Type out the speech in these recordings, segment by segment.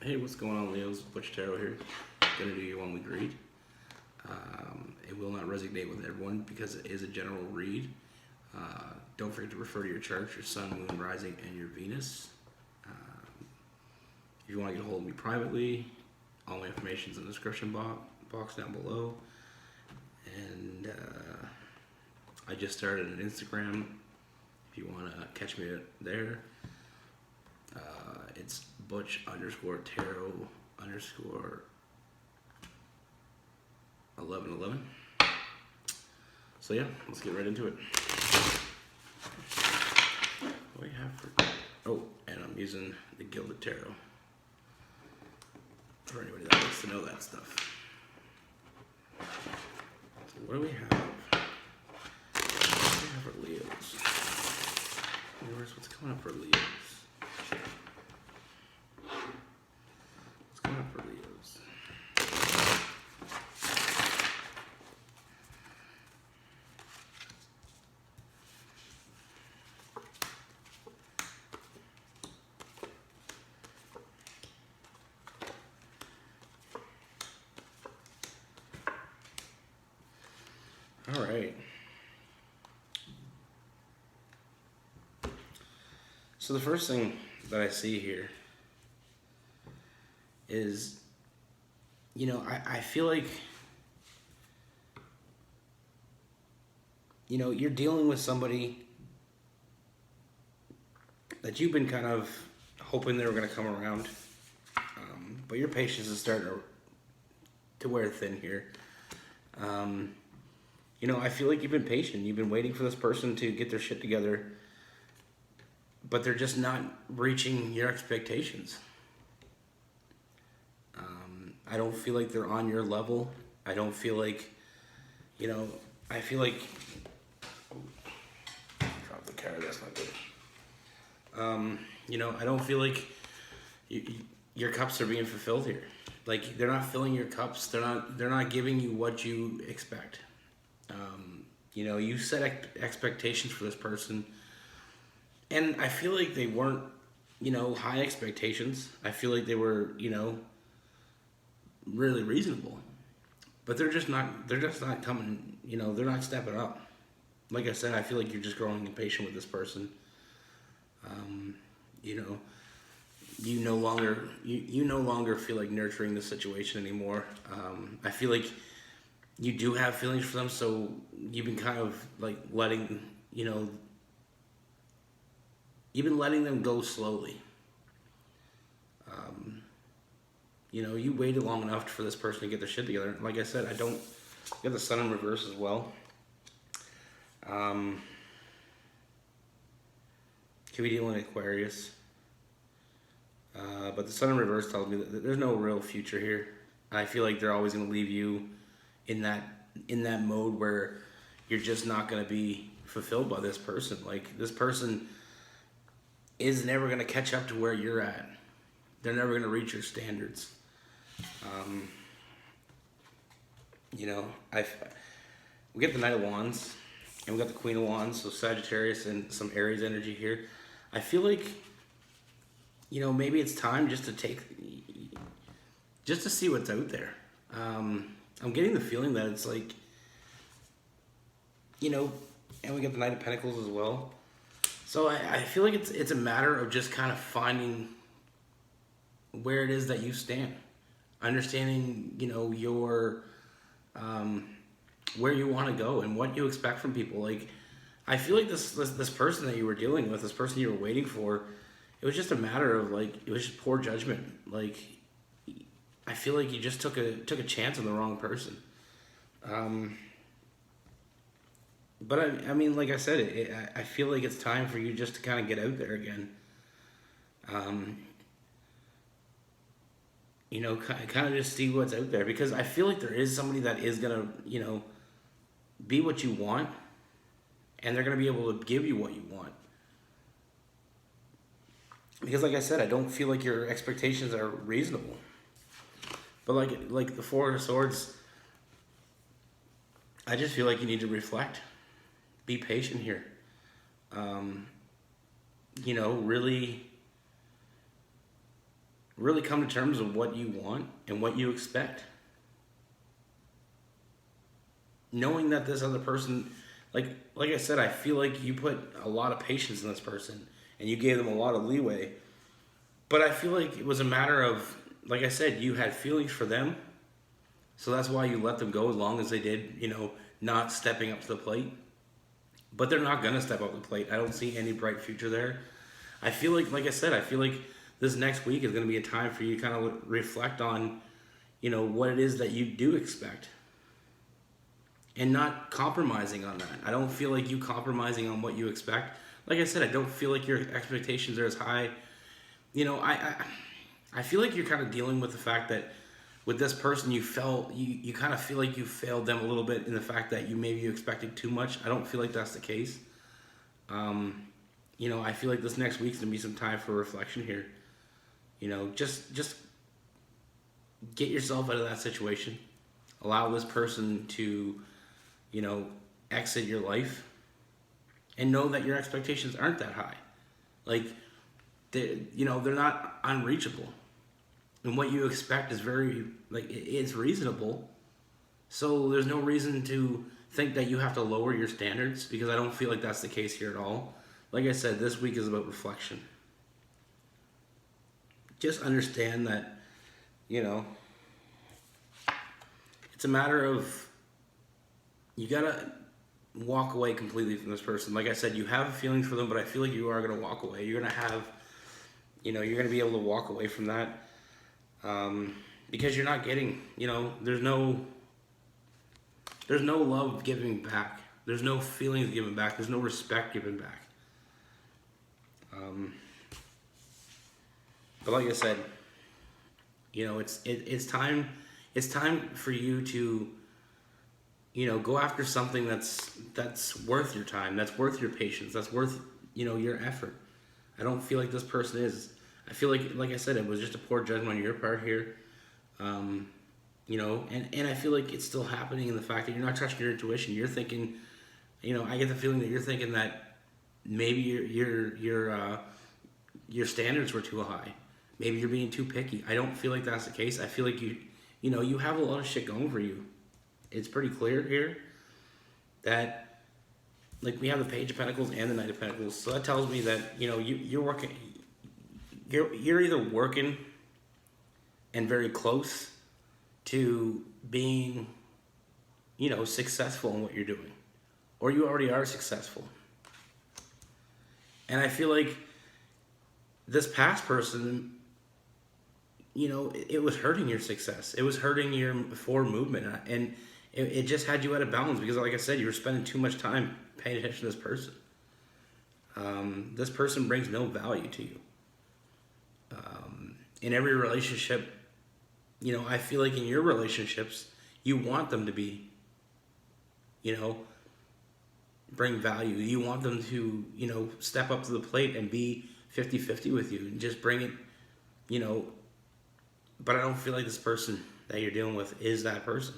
Hey, what's going on, Leos? Butchtarot here. Gonna do your 1 week read. It will not resonate with everyone because it is a general read. Don't forget to refer to your chart, your sun, moon, rising, and your Venus. If you want to get a hold of me privately, all my information is in the description box down below. And I just started an Instagram. If you want to catch me there, it's Butch_tarot_1111. So yeah, let's get right into it. What do we have for? Oh, and I'm using the Gilded Tarot for anybody that wants to know that stuff. So what do we have? What do we have for Leos? What's coming up for Leos? What's coming up for Leos? All right. So the first thing that I see here is, I feel like, you're dealing with somebody that you've been kind of hoping they were going to come around, but your patience is starting to wear thin here. I feel like you've been patient. You've been waiting for this person to get their shit together, but they're just not reaching your expectations. I don't feel like they're on your level. I don't feel like, I feel like, drop the card, that's not good. I don't feel like your cups are being fulfilled here. Like, they're not filling your cups. They're not giving you what you expect. You set expectations for this person, and I feel like they weren't, high expectations. I feel like they were, really reasonable, but they're just not coming, they're not stepping up. Like I said, I feel like you're just growing impatient with this person. You no longer feel like nurturing the situation anymore. I feel like you do have feelings for them, so you've been kind of like letting them go slowly. You waited long enough for this person to get their shit together. Like I said, I got the sun in reverse as well. Could be dealing with Aquarius. But the sun in reverse tells me that there's no real future here. I feel like they're always going to leave you in that mode where you're just not going to be fulfilled by this person. Like, this person is never going to catch up to where you're at. They're never going to reach your standards. We get the Knight of Wands and we got the Queen of Wands, so Sagittarius and some Aries energy here. I feel like, maybe it's time just to see what's out there. I'm getting the feeling that it's like, and we got the Knight of Pentacles as well. So I feel like it's a matter of just kind of finding where it is that you stand, understanding, your where you want to go and what you expect from people. Like, I feel like this person that you were dealing with, this person you were waiting for, it was just a matter of, like, it was just poor judgment. Like, I feel like you just took a chance on the wrong person. But I mean, like I said, I feel like it's time for you just to kind of get out there again. Kind of just see what's out there, because I feel like there is somebody that is gonna, be what you want, and they're gonna be able to give you what you want. Because, like I said, I don't feel like your expectations are reasonable. But like the Four of Swords, I just feel like you need to reflect, be patient here. Really really come to terms with what you want and what you expect. Knowing that this other person, like I said, I feel like you put a lot of patience in this person and you gave them a lot of leeway. But I feel like it was a matter of, like I said, you had feelings for them. So that's why you let them go as long as they did, not stepping up to the plate. But they're not going to step up to the plate. I don't see any bright future there. I feel like I said, I feel like this next week is going to be a time for you to kind of reflect on, what it is that you do expect. And not compromising on that. I don't feel like you compromising on what you expect. Like I said, I don't feel like your expectations are as high. I feel like you're kind of dealing with the fact that with this person you kind of feel like you failed them a little bit in the fact that you expected too much. I don't feel like that's the case. I feel like this next week's gonna be some time for reflection here. Just get yourself out of that situation. Allow this person to, exit your life, and know that your expectations aren't that high. Like, they're not unreachable. And what you expect is it's reasonable. So there's no reason to think that you have to lower your standards, because I don't feel like that's the case here at all. Like I said, this week is about reflection. Just understand that, it's a matter of, you gotta walk away completely from this person. Like I said, you have feelings for them, but I feel like you are gonna walk away. You're gonna have, you're gonna be able to walk away from that, because you're not getting, there's no love giving back. There's no feelings given back. There's no respect given back. But like I said, it's time for you to, go after something that's worth your time, that's worth your patience, that's worth, your effort. I don't feel like this person is. I feel like I said, it was just a poor judgment on your part here. And I feel like it's still happening in the fact that you're not trusting your intuition. You're thinking, I get the feeling that you're thinking that maybe your standards were too high. Maybe you're being too picky. I don't feel like that's the case. I feel like you have a lot of shit going for you. It's pretty clear here that, like, we have the Page of Pentacles and the Knight of Pentacles. So that tells me that, you're working, you're either working and very close to being, successful in what you're doing, or you already are successful. And I feel like this past person, it was hurting your success. It was hurting your forward movement. And it just had you out of balance because, like I said, you were spending too much time paying attention to this person. This person brings no value to you. In every relationship, I feel like in your relationships, you want them to be, bring value. You want them to, step up to the plate and be 50-50 with you and just bring it, but I don't feel like this person that you're dealing with is that person.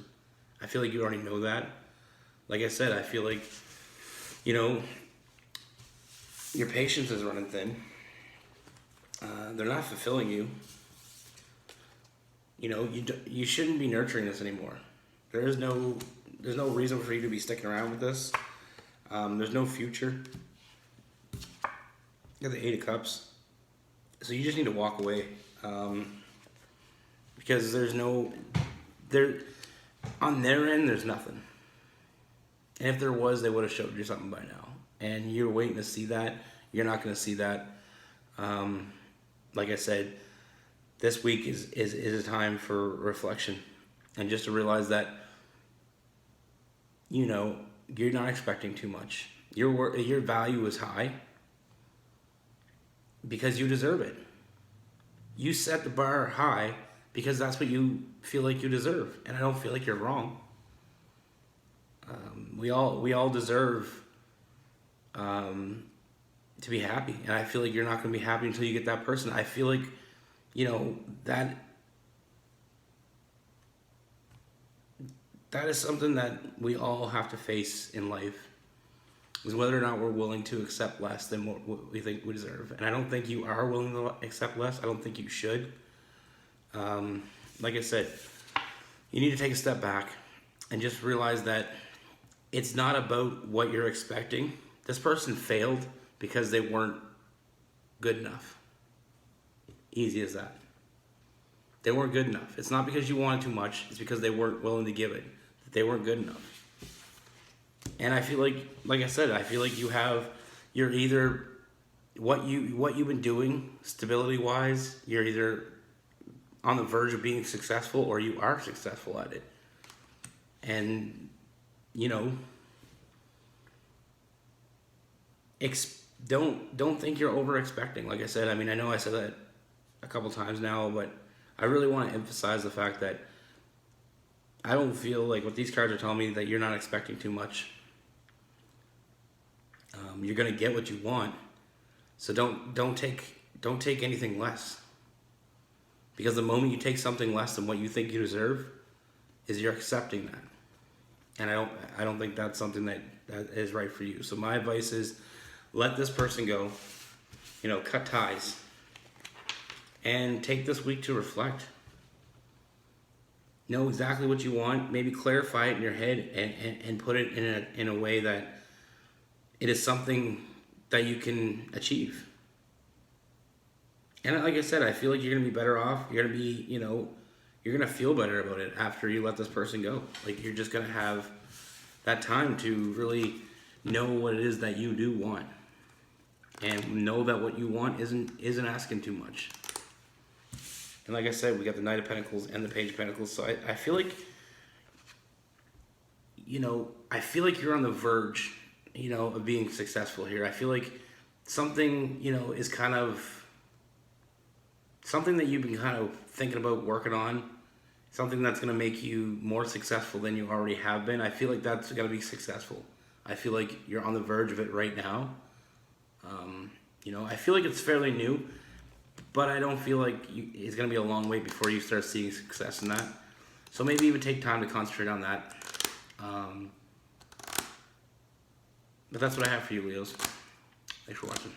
I feel like you already know that. Like I said, I feel like, your patience is running thin. They're not fulfilling you. You shouldn't be nurturing this anymore. There's no reason for you to be sticking around with this. There's no future. You got the 8 of Cups. So you just need to walk away. Because on their end, there's nothing. And if there was, they would have showed you something by now. And you're waiting to see that. You're not going to see that. Like I said, this week is a time for reflection. And just to realize that, you're not expecting too much. Your value is high because you deserve it. You set the bar high because that's what you feel like you deserve, and I don't feel like you're wrong. We all deserve to be happy, and I feel like you're not going to be happy until you get that person. I feel like, that is something that we all have to face in life, is whether or not we're willing to accept less than what we think we deserve. And I don't think you are willing to accept less. I don't think you should. Like I said, you need to take a step back and just realize that it's not about what you're expecting. This person failed because they weren't good enough. Easy as that. They weren't good enough. It's not because you wanted too much. It's because they weren't willing to give it. That they weren't good enough. And I feel like I said, I feel like you're either what you've been doing stability wise. You're either on the verge of being successful or you are successful at it. And you know, don't think you're over expecting. Like I said, I mean, I know I said that a couple times now, but I really want to emphasize the fact that I don't feel like what these cards are telling me that you're not expecting too much. You're gonna get what you want, so don't take anything less. Because the moment you take something less than what you think you deserve, is you're accepting that, and I don't think that's something that is right for you. So my advice is, let this person go. You know, cut ties, and take this week to reflect. Know exactly what you want. Maybe clarify it in your head and put it in a way that it is something that you can achieve. And like I said, I feel like you're going to be better off. You're going to be, you know, you're going to feel better about it after you let this person go. Like, you're just going to have that time to really know what it is that you do want. And know that what you want isn't asking too much. And like I said, we got the Knight of Pentacles and the Page of Pentacles. So I feel like, you know, I feel like you're on the verge, you know, of being successful here. I feel like something, you know, is kind of something that you've been kind of thinking about working on, something that's going to make you more successful than you already have been. I feel like that's going to be successful. I feel like you're on the verge of it right now. You know, I feel like it's fairly new, but I don't feel like it's going to be a long wait before you start seeing success in that. So maybe even take time to concentrate on that. But that's what I have for you, Leos. Thanks for watching.